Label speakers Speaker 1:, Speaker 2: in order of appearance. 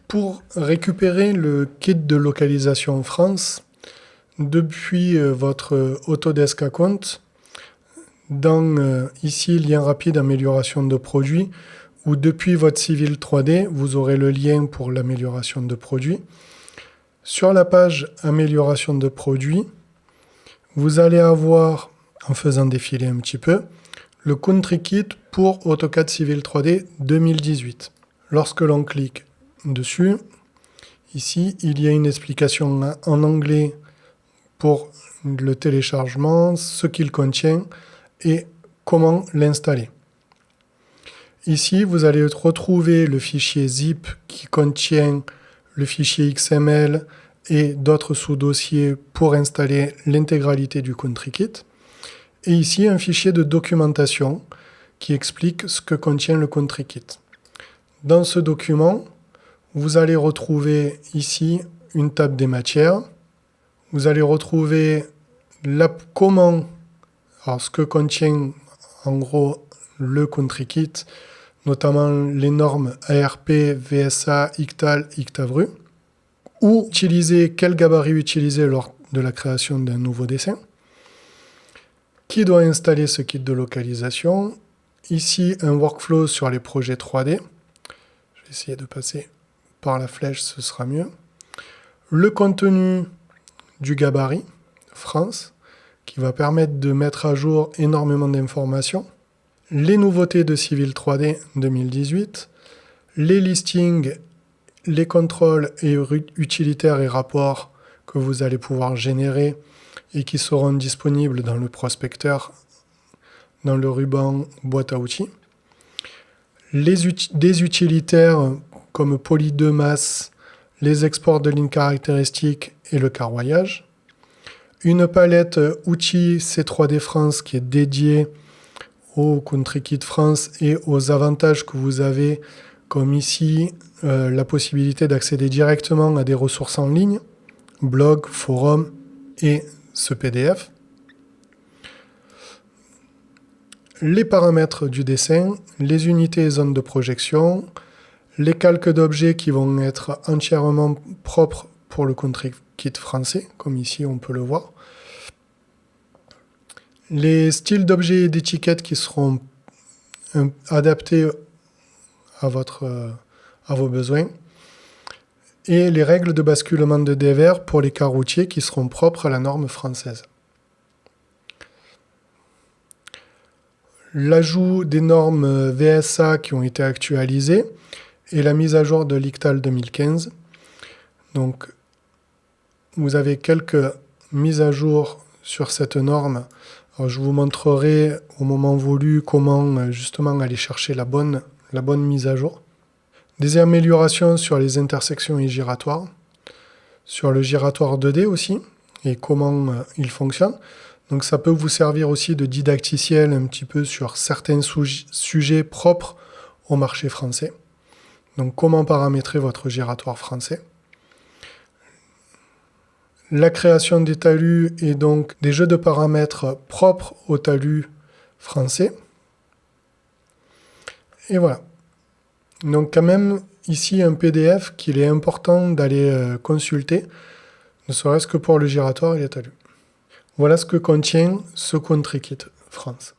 Speaker 1: Pour récupérer le kit de localisation France, depuis votre Autodesk Account, dans ici lien rapide amélioration de produit, ou depuis votre Civil 3D, vous aurez le lien pour l'amélioration de produit. Sur la page amélioration de produit, vous allez avoir, en faisant défiler un petit peu, le Country Kit pour AutoCAD Civil 3D 2018. Lorsque l'on clique dessus, ici, il y a une explication en anglais pour le téléchargement, ce qu'il contient et comment l'installer. Ici, vous allez retrouver le fichier zip qui contient le fichier XML et d'autres sous-dossiers pour installer l'intégralité du Country Kit. Et ici, un fichier de documentation qui explique ce que contient le Country Kit. Dans ce document, vous allez retrouver ici une table des matières. Vous allez retrouver ce que contient en gros le Country Kit, notamment les normes ARP, VSA, ICTAL, ICTAVRU, ou quel gabarit utiliser lors de la création d'un nouveau dessin. Qui doit installer ce kit de localisation? Ici, un workflow sur les projets 3D. Je vais essayer de passer par la flèche, ce sera mieux. Le contenu du gabarit France, qui va permettre de mettre à jour énormément d'informations. Les nouveautés de Civil 3D 2018. Les listings, les contrôles et utilitaires et rapports que vous allez pouvoir générer et qui seront disponibles dans le prospecteur, dans le ruban boîte à outils. Des utilitaires comme Poly 2 Mass, les exports de lignes caractéristiques et le carroyage. Une palette outils C3D France qui est dédiée au Country Kit France et aux avantages que vous avez, comme ici la possibilité d'accéder directement à des ressources en ligne, blog, forum et ce PDF. Les paramètres du dessin, les unités et zones de projection, les calques d'objets qui vont être entièrement propres pour le Country Kit français, comme ici on peut le voir. Les styles d'objets et d'étiquettes qui seront adaptés à vos besoins. Et les règles de basculement de dévers pour les cars routiers qui seront propres à la norme française. L'ajout des normes VSA qui ont été actualisées et la mise à jour de l'ICTAL 2015. Donc, vous avez quelques mises à jour sur cette norme. Alors, je vous montrerai au moment voulu comment justement aller chercher la bonne mise à jour. Des améliorations sur les intersections et giratoires, sur le giratoire 2D aussi, et comment il fonctionne. Donc ça peut vous servir aussi de didacticiel un petit peu sur certains sujets propres au marché français. Donc comment paramétrer votre giratoire français. La création des talus et donc des jeux de paramètres propres au talus français. Et voilà. Donc quand même, ici, un PDF qu'il est important d'aller consulter, ne serait-ce que pour le giratoire et les talus. Voilà ce que contient ce Country Kit France.